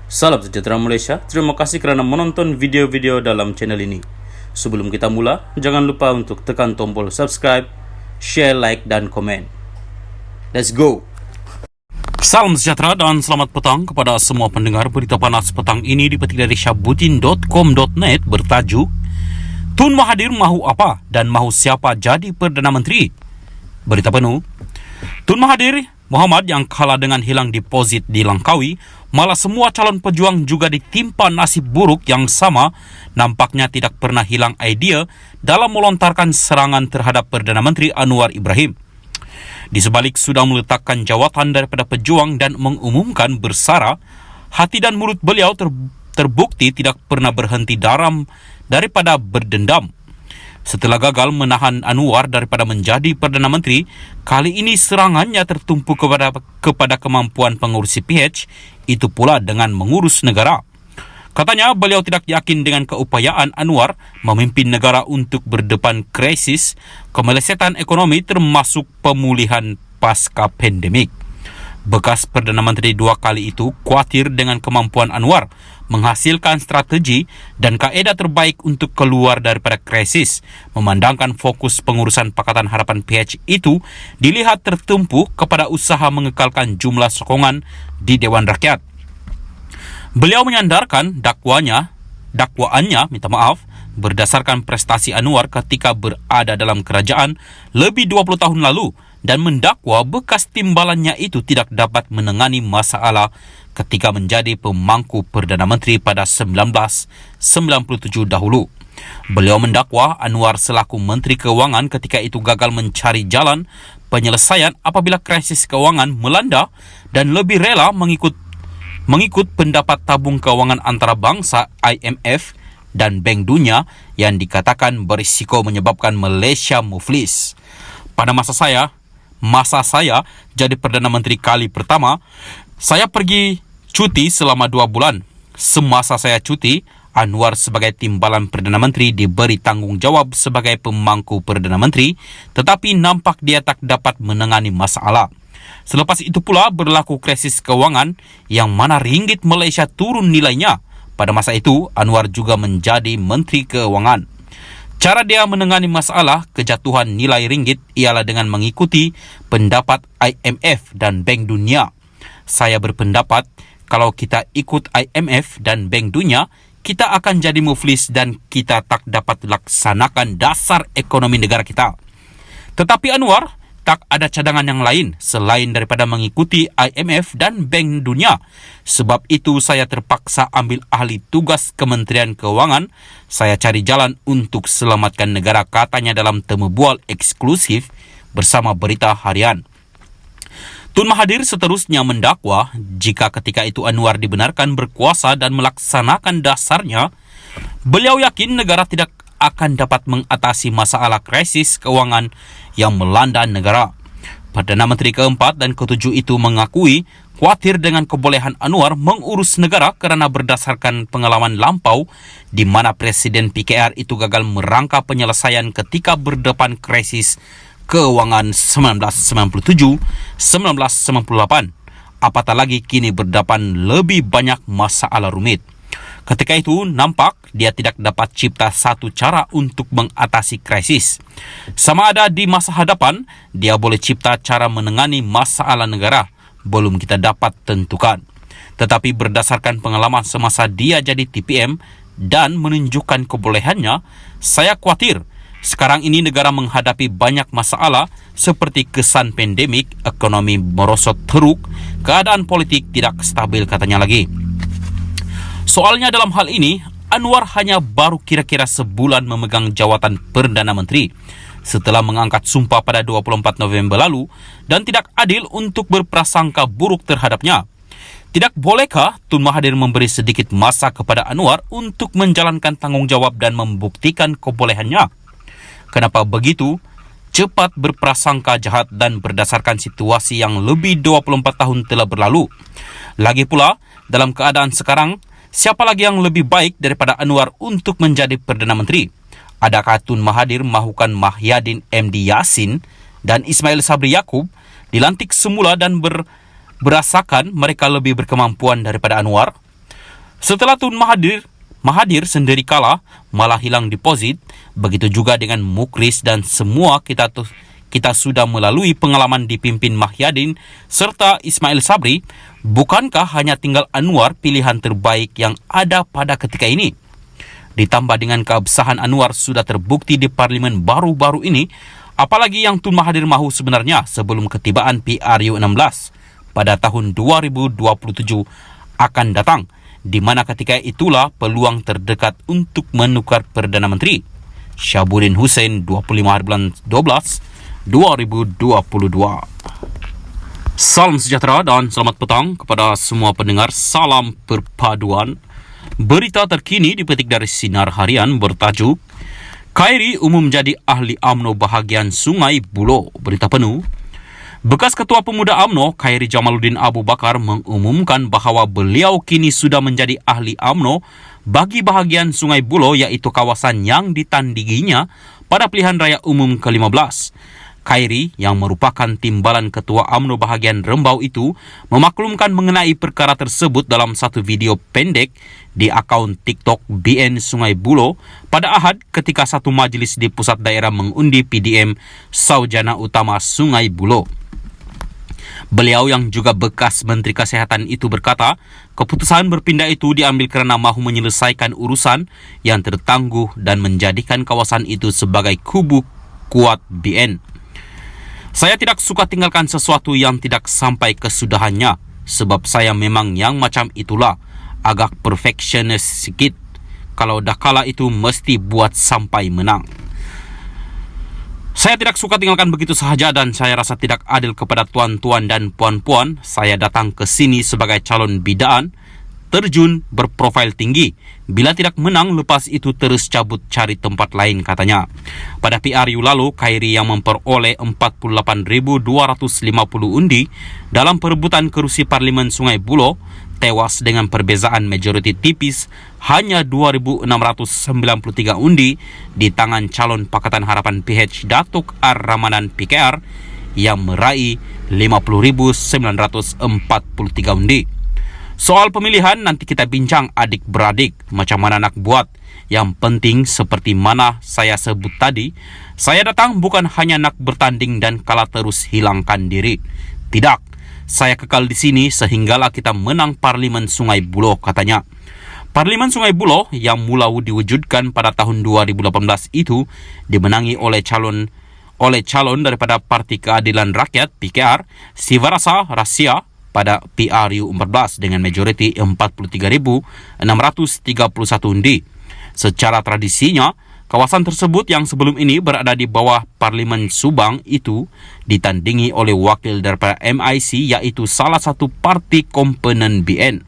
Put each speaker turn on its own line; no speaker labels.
Salam sejahtera Malaysia, terima kasih kerana menonton video-video dalam channel ini. Sebelum kita mula, jangan lupa untuk tekan tombol subscribe, share, like dan komen. Let's go!
Salam sejahtera dan selamat petang kepada semua pendengar. Berita panas petang ini dipetik dari syabutin.com.net bertajuk Tun Mahathir mahu apa dan mahu siapa jadi Perdana Menteri. Berita penuh, Tun Mahathir Mohamad yang kalah dengan hilang deposit di Langkawi, malah semua calon pejuang juga ditimpa nasib buruk yang sama, nampaknya tidak pernah hilang idea dalam melontarkan serangan terhadap Perdana Menteri Anwar Ibrahim. Di sebalik sudah meletakkan jawatan daripada pejuang dan mengumumkan bersara, hati dan mulut beliau terbukti tidak pernah berhenti daram daripada berdendam. Setelah gagal menahan Anwar daripada menjadi Perdana Menteri, kali ini serangannya tertumpu kepada kemampuan pengurusi PH, itu pula dengan mengurus negara. Katanya beliau tidak yakin dengan keupayaan Anwar memimpin negara untuk berdepan krisis kemelesetan ekonomi termasuk pemulihan pasca pandemik. Bekas Perdana Menteri dua kali itu khawatir dengan kemampuan Anwar menghasilkan strategi dan kaedah terbaik untuk keluar daripada krisis, memandangkan fokus pengurusan Pakatan Harapan PH itu dilihat tertumpu kepada usaha mengekalkan jumlah sokongan di Dewan Rakyat. Beliau menyandarkan dakwaannya berdasarkan prestasi Anwar ketika berada dalam kerajaan lebih 20 tahun lalu dan mendakwa bekas timbalannya itu tidak dapat menangani masalah ketika menjadi pemangku Perdana Menteri pada 1997 dahulu. Beliau mendakwa Anwar selaku Menteri Keuangan ketika itu gagal mencari jalan penyelesaian apabila krisis keuangan melanda dan lebih rela mengikut pendapat tabung keuangan antarabangsa IMF dan Bank Dunia yang dikatakan berisiko menyebabkan Malaysia muflis. Pada masa saya jadi Perdana Menteri kali pertama, saya pergi cuti selama 2 bulan. Semasa saya cuti, Anwar sebagai timbalan Perdana Menteri diberi tanggungjawab sebagai pemangku Perdana Menteri, tetapi nampak dia tak dapat menangani masalah. Selepas itu pula berlaku krisis keuangan yang mana ringgit Malaysia turun nilainya. Pada masa itu, Anwar juga menjadi Menteri Keuangan. Cara dia menangani masalah kejatuhan nilai ringgit ialah dengan mengikuti pendapat IMF dan Bank Dunia. Saya berpendapat kalau kita ikut IMF dan Bank Dunia, kita akan jadi muflis dan kita tak dapat laksanakan dasar ekonomi negara kita. Tetapi Anwar tak ada cadangan yang lain selain daripada mengikuti IMF dan Bank Dunia. Sebab itu saya terpaksa ambil ahli tugas Kementerian Keuangan. Saya cari jalan untuk selamatkan negara, katanya dalam temu bual eksklusif bersama Berita Harian. Tun Mahathir seterusnya mendakwa jika ketika itu Anwar dibenarkan berkuasa dan melaksanakan dasarnya, beliau yakin negara tidak akan dapat mengatasi masalah krisis keuangan yang melanda negara. Perdana Menteri keempat dan ketujuh itu mengakui khawatir dengan kebolehan Anwar mengurus negara kerana berdasarkan pengalaman lampau di mana Presiden PKR itu gagal merangka penyelesaian ketika berdepan krisis keuangan 1997-1998. Apatah lagi kini berdepan lebih banyak masalah rumit. Ketika itu, nampak dia tidak dapat cipta satu cara untuk mengatasi krisis. Sama ada di masa hadapan, dia boleh cipta cara menangani masalah negara. Belum kita dapat tentukan. Tetapi berdasarkan pengalaman semasa dia jadi TPM dan menunjukkan kebolehannya, saya khawatir sekarang ini negara menghadapi banyak masalah seperti kesan pandemik, ekonomi merosot teruk, keadaan politik tidak stabil, katanya lagi. Soalnya dalam hal ini, Anwar hanya baru kira-kira sebulan memegang jawatan Perdana Menteri setelah mengangkat sumpah pada 24 November lalu dan tidak adil untuk berprasangka buruk terhadapnya. Tidak bolehkah Tun Mahathir memberi sedikit masa kepada Anwar untuk menjalankan tanggungjawab dan membuktikan kebolehannya? Kenapa begitu cepat berprasangka jahat dan berdasarkan situasi yang lebih 24 tahun telah berlalu? Lagi pula, dalam keadaan sekarang, siapa lagi yang lebih baik daripada Anwar untuk menjadi Perdana Menteri? Adakah Tun Mahathir mahukan Mahyadin MD Yassin dan Ismail Sabri Yaakob dilantik semula dan berasakan mereka lebih berkemampuan daripada Anwar? Setelah Tun Mahathir sendiri kalah, malah hilang deposit, begitu juga dengan Mukris dan semua kita sudah melalui pengalaman dipimpin Mahyadin serta Ismail Sabri. Bukankah hanya tinggal Anwar pilihan terbaik yang ada pada ketika ini? Ditambah dengan keabsahan Anwar sudah terbukti di parlimen baru-baru ini, apalagi yang Tun Mahathir mahu sebenarnya sebelum ketibaan PRU16 pada tahun 2027 akan datang, di mana ketika itulah peluang terdekat untuk menukar Perdana Menteri. Syabuddin Hussein, 25 hari bulan 12, 2022. Salam sejahtera dan selamat petang kepada semua pendengar. Salam perpaduan. Berita terkini dipetik dari Sinar Harian bertajuk Khairi umum jadi ahli UMNO bahagian Sungai Buloh. Berita penuh. Bekas Ketua Pemuda UMNO, Khairi Jamaluddin Abu Bakar mengumumkan bahawa beliau kini sudah menjadi ahli UMNO bagi bahagian Sungai Buloh, iaitu kawasan yang ditandinginya pada pilihan raya umum ke-15. Khairi yang merupakan timbalan Ketua UMNO bahagian Rembau itu memaklumkan mengenai perkara tersebut dalam satu video pendek di akaun TikTok BN Sungai Buloh pada Ahad ketika satu majlis di pusat daerah mengundi PDM Saujana Utama Sungai Buloh. Beliau yang juga bekas Menteri Kesehatan itu berkata, keputusan berpindah itu diambil kerana mahu menyelesaikan urusan yang tertangguh dan menjadikan kawasan itu sebagai kubu kuat BN. Saya tidak suka tinggalkan sesuatu yang tidak sampai kesudahannya, sebab saya memang yang macam itulah, agak perfectionist sikit. Kalau dah kalah itu mesti buat sampai menang. Saya tidak suka tinggalkan begitu sahaja dan saya rasa tidak adil kepada tuan-tuan dan puan-puan. Saya datang ke sini sebagai calon bidaan, terjun berprofil tinggi. Bila tidak menang, lepas itu terus cabut cari tempat lain, katanya. Pada PRU lalu, Khairi yang memperoleh 48,250 undi dalam perebutan kerusi Parlimen Sungai Buloh tewas dengan perbezaan majoriti tipis hanya 2,693 undi di tangan calon Pakatan Harapan PH Datuk R. Ramadan PKR yang meraih 50,943 undi. Soal pemilihan nanti kita bincang adik-beradik macam mana nak buat. Yang penting seperti mana saya sebut tadi, saya datang bukan hanya nak bertanding dan kalah terus hilangkan diri. Tidak, saya kekal di sini sehinggalah kita menang Parlimen Sungai Buloh, katanya. Parlimen Sungai Buloh yang mula diwujudkan pada tahun 2018 itu dimenangi oleh calon daripada Parti Keadilan Rakyat PKR, Sivarasa Rasia pada PRU 14 dengan majoriti 43,631 undi. Secara tradisinya, kawasan tersebut yang sebelum ini berada di bawah Parlimen Subang itu ditandingi oleh wakil daripada MIC, iaitu salah satu parti komponen BN.